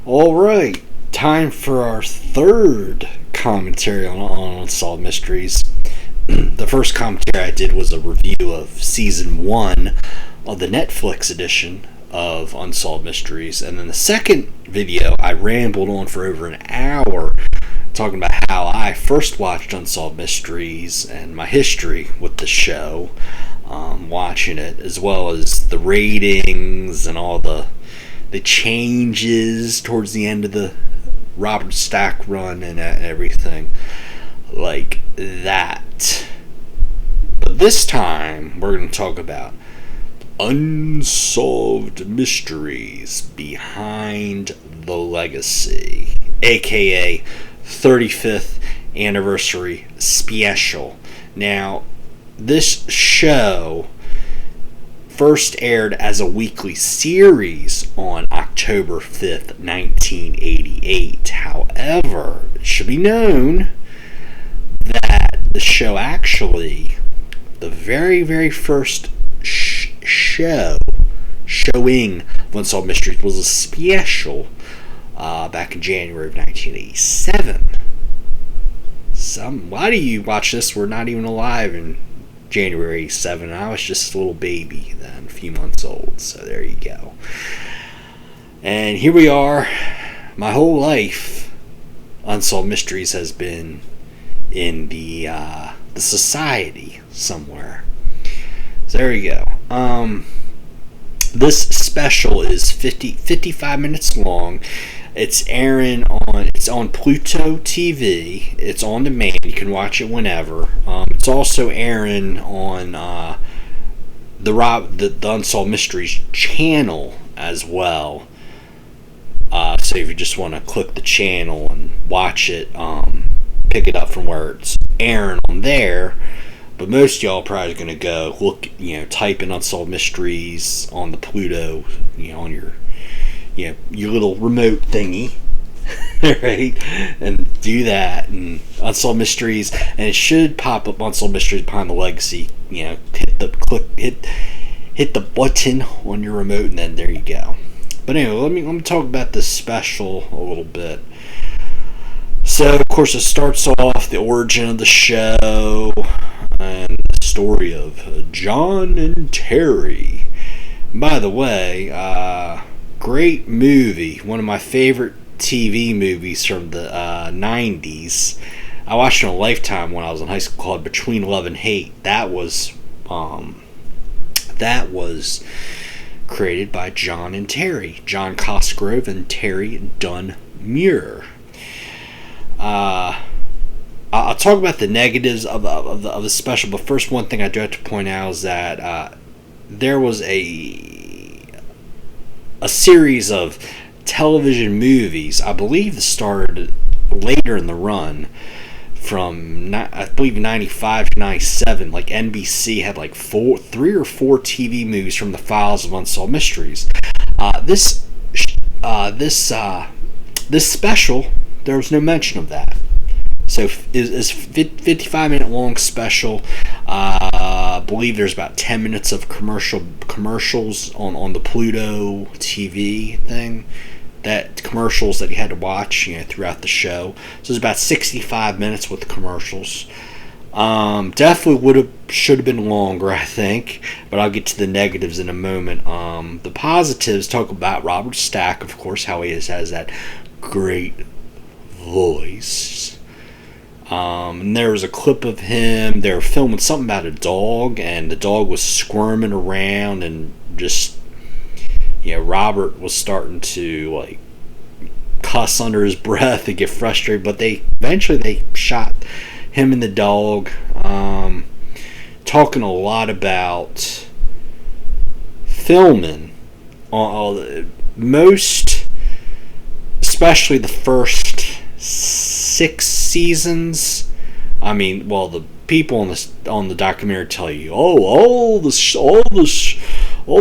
All right, time for our third commentary on Unsolved Mysteries. The first commentary I did was a review of season one of the Netflix edition of Unsolved Mysteries, and then the second video I rambled on for over an hour talking about how I first watched Unsolved Mysteries and my history with the show, watching it, as well as the ratings and all the changes towards the end of the Robert Stack run and everything like that. But this time we're going to talk about unsolved mysteries behind the legacy, aka 35th anniversary special. Now, this show first aired as a weekly series on October 5th, 1988. However, it should be known that the show actually, the very first showing of Unsolved Mysteries was a special back in January of 1987. Why do you watch this? We're not even alive in January 7. I was just a little baby then, a few months old. So there you go. And here we are. My whole life, Unsolved Mysteries has been in the society somewhere. So there you go. This special is 55 minutes long. It's on Pluto TV. It's on demand. You can watch it whenever. It's also airing on the Unsolved Mysteries channel as well. So if you just want to click the channel and watch it, pick it up from where it's airing on there. But most of y'all are probably going to go look, type in Unsolved Mysteries on the Pluto, on your little remote thingy, right? And do that, and Unsolved Mysteries, and it should pop up Unsolved Mysteries Behind the Legacy. Hit the button on your remote, and then there you go. But anyway, let me talk about this special a little bit. So, of course, it starts off the origin of the show and the story of John and Terry. By the way, great movie, one of my favorite TV movies from the 90s. I watched it on Lifetime when I was in high school, called Between Love and Hate. That was created by John and Terry, John Cosgrove and Terry Dunn Muir. I'll talk about the negatives of the special, but first, one thing I do have to point out is that there was a series of television movies, I believe, that started later in the run, from I believe 95 to 97. Like NBC had like 3 or 4 TV movies from the files of Unsolved Mysteries. This special, there was no mention of that. So it's 55-minute long special. I believe there's about 10 minutes of commercials on the Pluto TV thing. That commercials that you had to watch, throughout the show. So it's about 65 minutes with the commercials. Definitely should have been longer, I think. But I'll get to the negatives in a moment. The positives talk about Robert Stack, of course, how he has that great voice. And there was a clip of him. They were filming something about a dog, and the dog was squirming around, and just, Robert was starting to cuss under his breath and get frustrated. But eventually they shot him and the dog. Talking a lot about filming, most, especially the first 6 seasons. I mean, well, the people on the documentary tell you, all the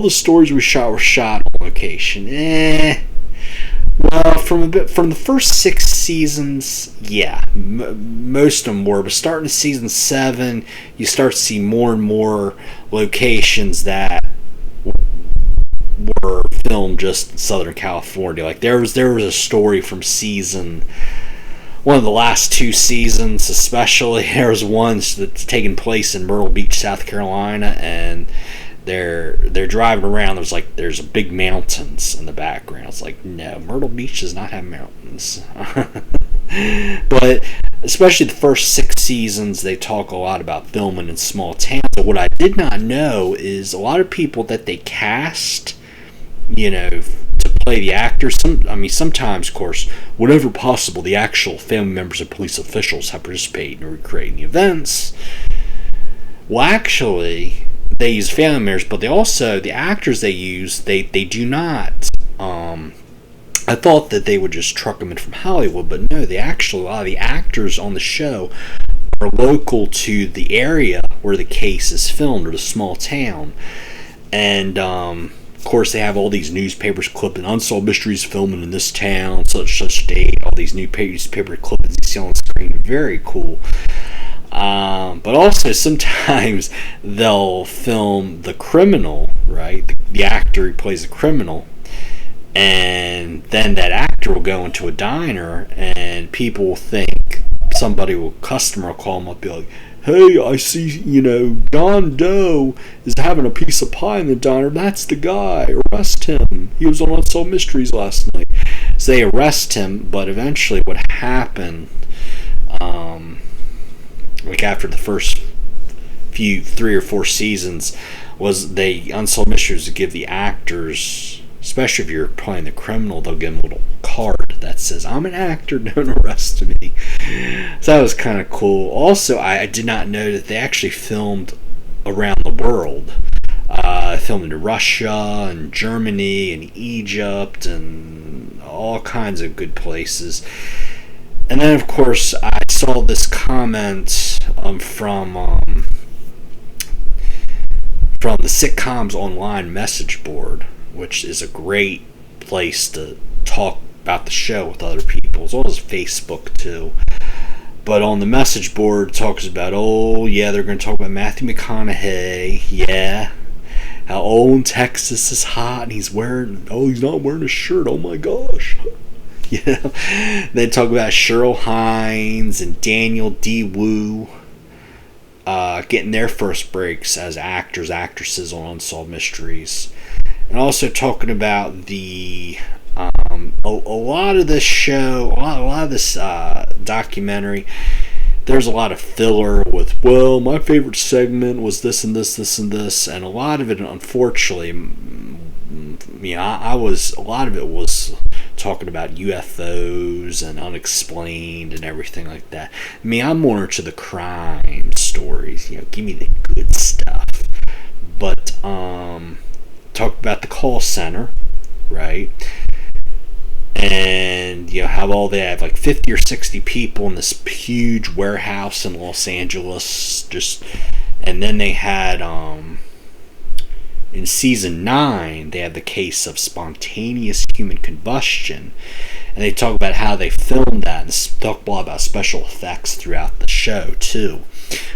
stories we shot were shot on location. Well, from the first 6 seasons, yeah, most of them were. But starting season 7, you start to see more and more locations that were filmed just in Southern California. Like there was a story from one of the last 2 seasons, especially. There was one that's taking place in Myrtle Beach, South Carolina, and they're driving around. There's big mountains in the background. It's like, no, Myrtle Beach does not have mountains. But especially the first 6 seasons, they talk a lot about filming in small towns. But what I did not know is a lot of people that they cast, to play the actors. Sometimes, of course, whenever possible, the actual family members and police officials have participated in recreating the events. Well, actually, they use family members, but the actors they use, they do not. I thought that they would just truck them in from Hollywood, but no, a lot of the actors on the show are local to the area where the case is filmed, or the small town. And, of course, they have all these newspapers clipping Unsolved Mysteries filming in this town, such date, all these newspaper clippings you see on the screen. Very cool. But also sometimes they'll film the criminal, right? The actor who plays the criminal, and then that actor will go into a diner, and people will think customer will call him up, be like, "Hey, I see, John Doe is having a piece of pie in the diner. That's the guy. Arrest him. He was on Unsolved Mysteries last night." So they arrest him, but eventually what happened, after the first 3 or 4 seasons, was Unsolved Mysteries would give the actors, especially if you're playing the criminal, they'll give them a little card that says, "I'm an actor, don't arrest me." So that was kind of cool. Also, I did not know that they actually filmed around the world. Filmed in Russia and Germany and Egypt and all kinds of good places. And then, of course, I saw this comment from the Sitcoms Online message board, which is a great place to talk about the show with other people, as well as Facebook too. But on the message board, it talks about, they're going to talk about Matthew McConaughey, how in Texas is hot, and he's not wearing a shirt, oh my gosh. They talk about Cheryl Hines and Daniel D. Wu getting their first breaks as actors, actresses on Unsolved Mysteries. And also talking about a lot of this show, a lot of this documentary, there's a lot of filler with, my favorite segment was this and this, this and this, and a lot of it, unfortunately, a lot of it was talking about UFOs and unexplained and everything like that. I'm more into the crime stories, give me the good stuff. But, talked about the call center, right? And how they have like 50 or 60 people in this huge warehouse in Los Angeles. And then they had in season 9 they had the case of spontaneous human combustion, and they talk about how they filmed that, and talk a lot about special effects throughout the show too.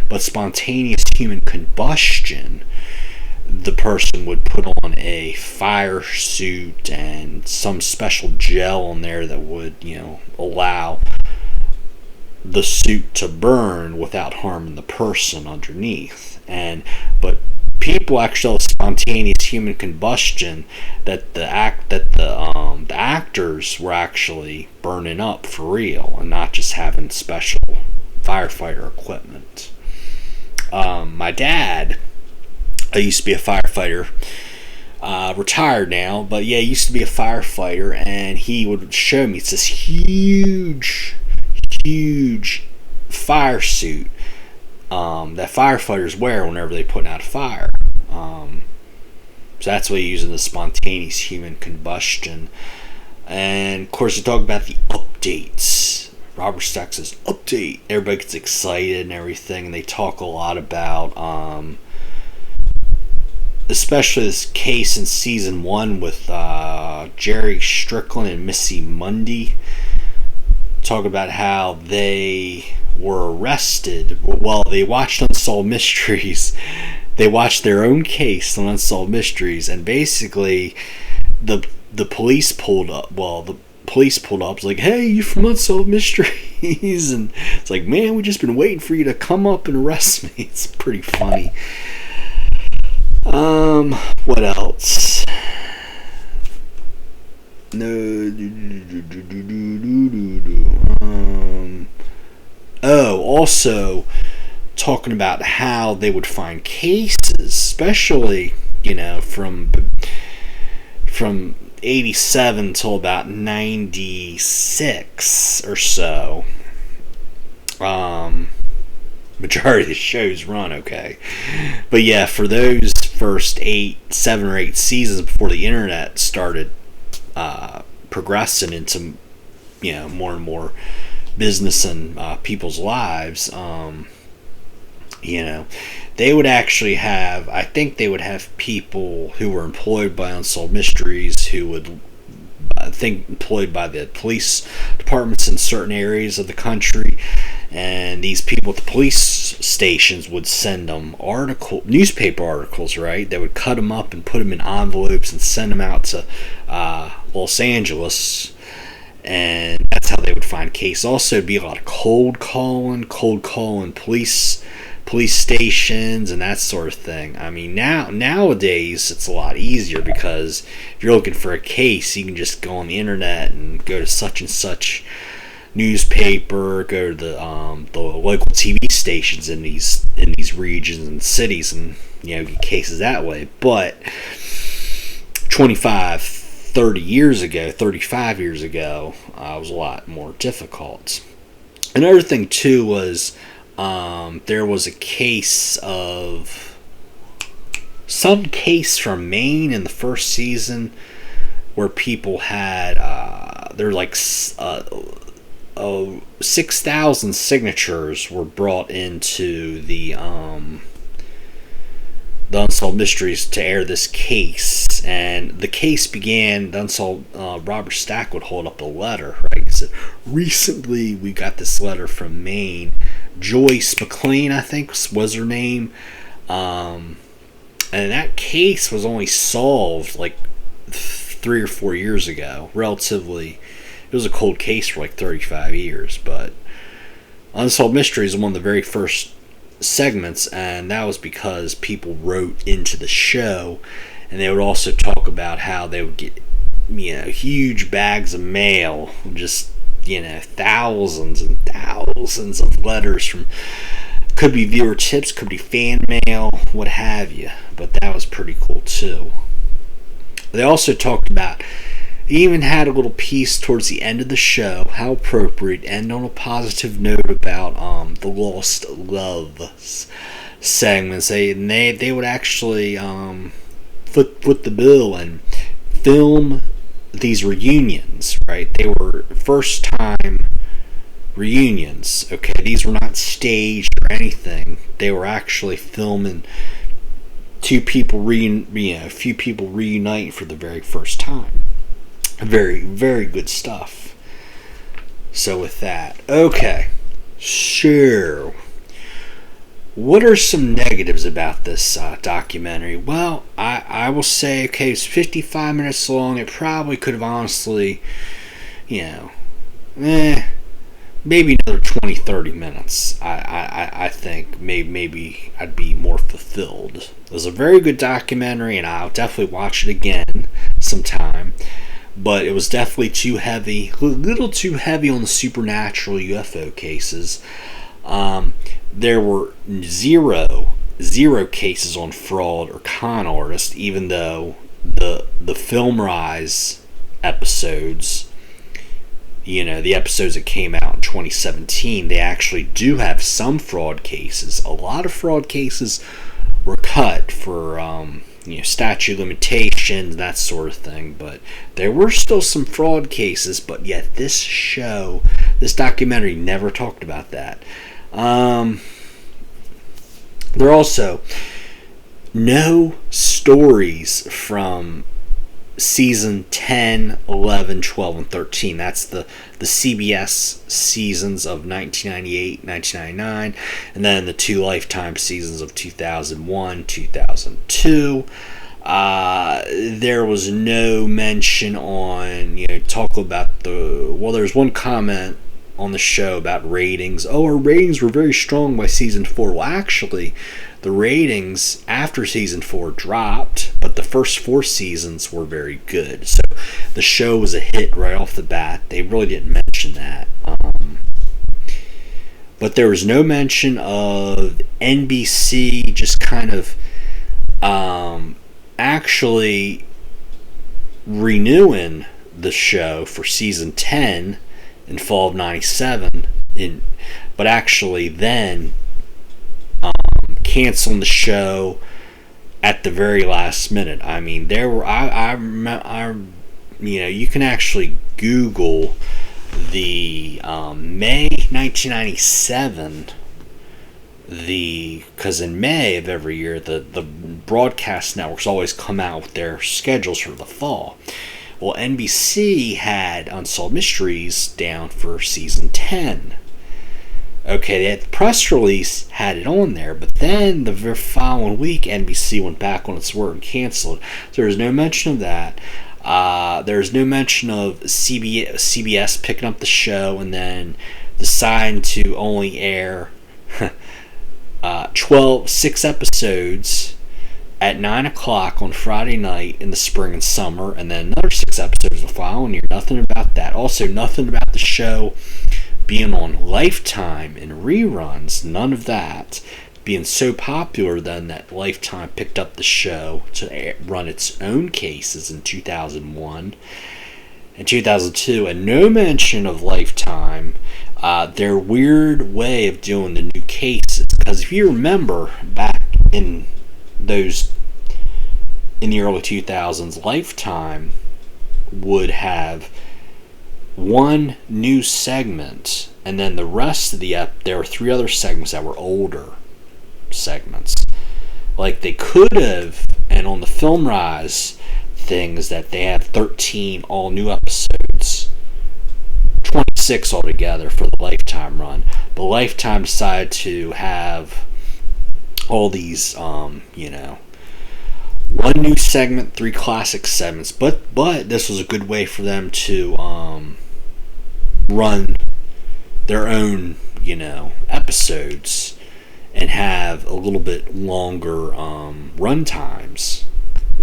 But spontaneous human combustion, the person would put on a fire suit and some special gel in there that would, allow the suit to burn without harming the person underneath. But people actually have spontaneous human combustion that the actors were actually burning up for real and not just having special firefighter equipment. My dad, I used to be a firefighter, retired now, but he used to be a firefighter, and he would show me, it's this huge fire suit that firefighters wear whenever they put out a fire. So that's what he used in the spontaneous human combustion. And of course, they talk about the updates. Robert Stack says, "Update." Everybody gets excited and everything, and they talk a lot about especially this case in season 1 with Jerry Strickland and Missy Mundy. Talk about how they were arrested. Well, they watched Unsolved Mysteries. They watched their own case on Unsolved Mysteries, and basically the police pulled up. Well, the police pulled up. It's like, hey, you from Unsolved Mysteries? And it's like, man, we just been waiting for you to come up and arrest me. It's pretty funny. What else? No. Also talking about how they would find cases, especially, from 87 till about 96 or so. Majority of the shows run okay. But yeah, for those first 7 or 8 seasons before the internet started progressing into, more and more business and people's lives, they would actually have, I think they would have people who were employed by Unsolved Mysteries who would, I think, employed by the police departments in certain areas of the country, and these people at the police stations would send them newspaper articles, right? They would cut them up and put them in envelopes and send them out to Los Angeles, and that's how they would find cases. Also, it'd be a lot of cold calling police stations and that sort of thing. I mean, nowadays it's a lot easier, because if you're looking for a case, you can just go on the internet and go to such and such newspaper, go to the local TV stations in these regions and cities, and get cases that way. But 35 years ago, it was a lot more difficult. Another thing too was, there was a case from Maine in the first season where people had 6,000 signatures were brought into the Unsolved Mysteries to air this case, and the case began. The Unsolved Robert Stack would hold up a letter, right? He said, recently we got this letter from Maine. Joyce McLean, I think, was her name, and that case was only solved like 3 or 4 years ago. Relatively, it was a cold case for like 35 years, but Unsolved Mysteries is one of the very first segments, and that was because people wrote into the show, and they would also talk about how they would get huge bags of mail, just thousands and thousands of letters from, could be viewer tips, could be fan mail, what have you. But that was pretty cool too. They also talked about, even had a little piece towards the end of the show, how appropriate, end on a positive note about the lost love segments. They would actually foot the bill and film these reunions, right? They were first time reunions. Okay, these were not staged or anything. They were actually filming a few people reuniting for the very first time. Very, very good stuff. So with that, okay, sure. What are some negatives about this documentary? Well, I will say, okay, it's 55 minutes long. It probably could have honestly, maybe another 20, 30 minutes. I think maybe I'd be more fulfilled. It was a very good documentary, and I'll definitely watch it again sometime. But it was definitely too heavy, a little too heavy on the supernatural UFO cases. There were zero cases on fraud or con artist, even though the Film Rise episodes, the episodes that came out in 2017, they actually do have some fraud cases. A lot of fraud cases were cut for statute limitations, that sort of thing, but there were still some fraud cases. But yet this documentary never talked about that. There are also no stories from season 10, 11, 12, and 13. That's the CBS seasons of 1998, 1999, and then the 2 Lifetime seasons of 2001, 2002. There was no mention on, talk about there's one comment on the show about ratings. Oh, our ratings were very strong by season 4. Well, actually, the ratings after season 4 dropped, but the first 4 seasons were very good. So the show was a hit right off the bat. They really didn't mention that. But there was no mention of NBC just kind of actually renewing the show for season 10 in fall of 97, but actually then canceling the show at the very last minute. I mean, there were you can actually Google the May 1997. Because in May of every year, the broadcast networks always come out with their schedules for the fall. Well, NBC had Unsolved Mysteries down for season 10. Okay, the press release had it on there, but then the following week, NBC went back on its word and canceled. So there's no mention of that. There's no mention of CBS picking up the show and then deciding to only air 6 episodes at 9 o'clock on Friday night in the spring and summer, and then another 6 episodes the following year. Nothing about that. Also, nothing about the show being on Lifetime in reruns. None of that. Being so popular then that Lifetime picked up the show to run its own cases in 2001 and 2002, and no mention of Lifetime. Their weird way of doing the new cases, because if you remember back in the early 2000s, Lifetime would have one new segment, and then the rest of there were 3 other segments that were older segments. Like they could have, and on the Film Rise things that they have 13 all new episodes, 26 altogether for the Lifetime run. But Lifetime decided to have all these, one new segment, 3 classic segments. But this was a good way for them to run their own, episodes and have a little bit longer run times.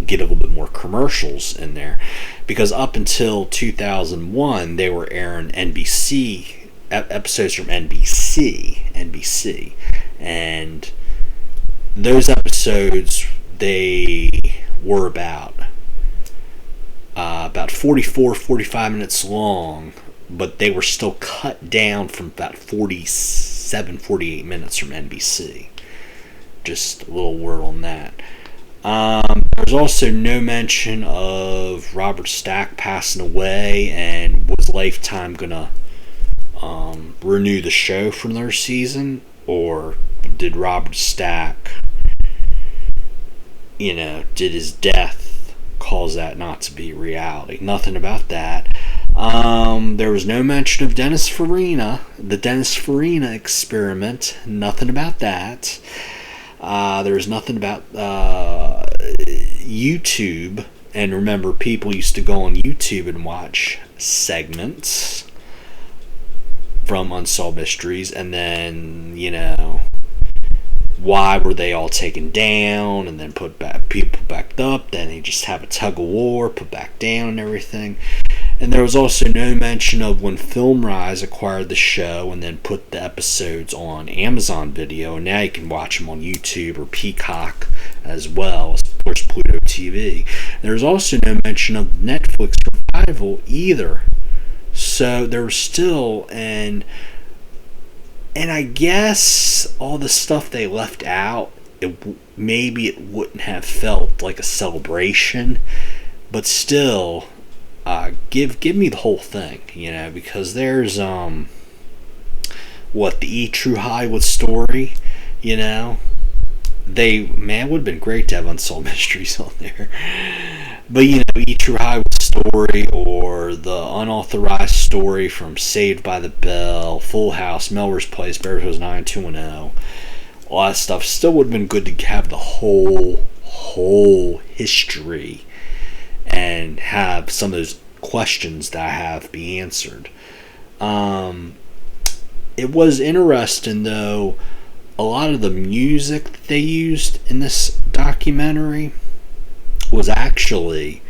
Get a little bit more commercials in there, because up until 2001 they were airing NBC episodes from NBC, and those episodes, they were about 45 minutes long, but they were still cut down from about 48 minutes from NBC. Just a little word on that. There's also no mention of Robert Stack passing away, and was Lifetime gonna renew the show for another season, or did Robert Stack, did his death cause that not to be reality? Nothing about that. There was no mention of Dennis Farina, the Dennis Farina experiment. Nothing about that. There was nothing about YouTube. And remember, people used to go on YouTube and watch segments from Unsolved Mysteries, and then, why were they all taken down and then put back up? Then they just have a tug of war, put back down and everything. And there was also no mention of when Film Rise acquired the show and then put the episodes on Amazon Video, and now you can watch them on YouTube or Peacock as well, of course Pluto TV. There's also no mention of Netflix revival either. So there was still, and I guess all the stuff they left out, maybe it wouldn't have felt like a celebration, but still, give me the whole thing, because there's the E! True Hollywood Story, it would have been great to have Unsolved Mysteries on there. But E! True Hollywood Story, or the unauthorized story from Saved by the Bell, Full House, Melrose Place, Beverly Hills 90210, all that stuff still would have been good to have the whole whole history and have some of those questions that I have be answered. It was interesting, though, a lot of the music that they used in this documentary was actually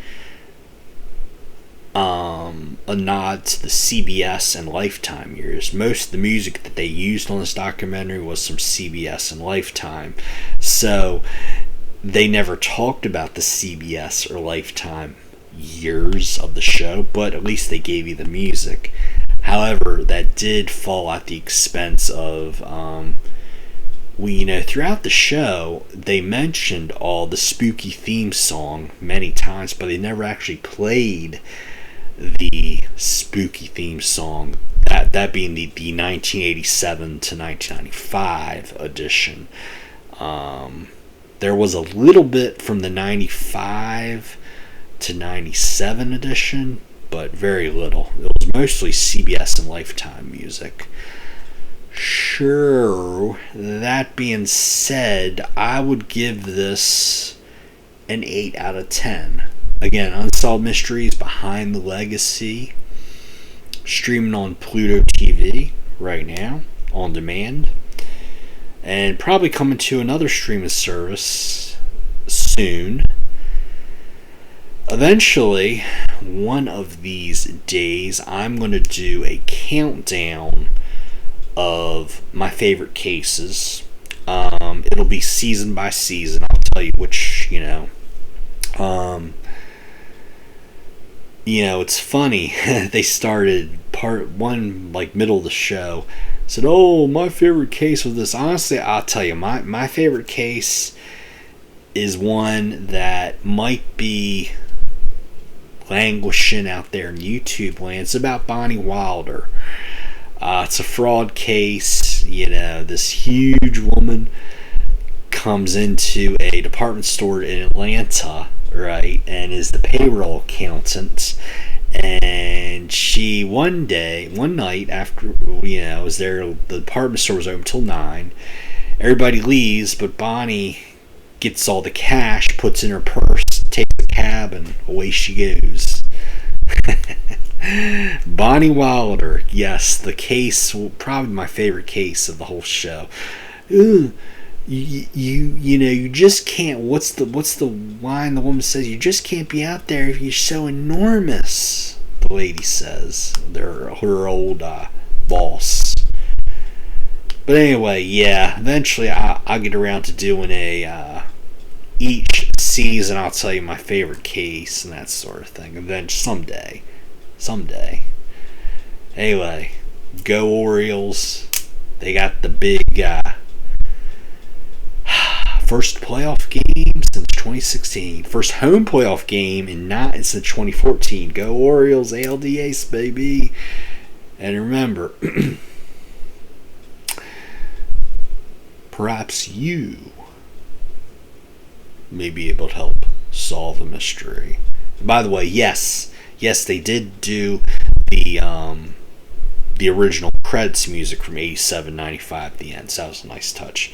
a nod to the CBS and Lifetime years. Most of the music that they used on this documentary was from CBS and Lifetime. So they never talked about the CBS or Lifetime years of the show, but at least they gave you the music. However, that did fall at the expense of, throughout the show, they mentioned all the spooky theme song many times, but they never actually played the spooky theme song, that being the 1987 to 1995 edition. There was a little bit from the 95 to 97 edition, but very little. It was mostly CBS and Lifetime music. Sure, that being said, I would give this an 8 out of 10. Again, Unsolved Mysteries Behind the Legacy, streaming on Pluto TV right now, on demand, and probably coming to another streaming service soon. Eventually, one of these days, I'm going to do a countdown of my favorite cases. It'll be season by season. I'll tell you which, it's funny. They started part one, like middle of the show, said, "Oh, my favorite case was this." Honestly, I'll tell you, my favorite case is one that might be languishing out there in YouTube land. It's about Bonnie Wilder. It's a fraud case. This huge woman comes into a department store in Atlanta, right, and is the payroll accountant. And she one night after was there, the department store was open till 9. Everybody leaves, but Bonnie gets all the cash, puts in her purse, takes a cab, and away she goes. Bonnie Wilder, yes, the case, probably my favorite case of the whole show. You just can't. What's the line the woman says? You just can't be out there if you're so enormous. The lady says, her old boss. But anyway, yeah. Eventually, I'll get around to doing each season. I'll tell you my favorite case and that sort of thing. Eventually, someday. Anyway, go Orioles. They got the big first playoff game since 2016. First home playoff game since 2014. Go Orioles, ALDS, baby. And remember, perhaps you may be able to help solve a mystery. By the way, yes, they did do the original credits music from 87-95 at the end, so that was a nice touch.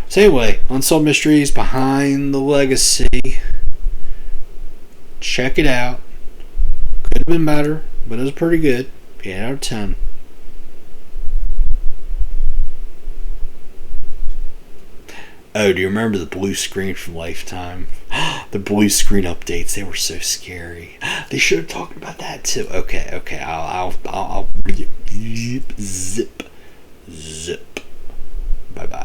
So anyway, Unsolved Mysteries Behind the Legacy. Check it out. Could have been better, but it was pretty good. 8 out of 10. Oh, do you remember the blue screen from Lifetime? The blue screen updates, they were so scary. They should have talked about that too. Okay, I'll zip. Bye bye.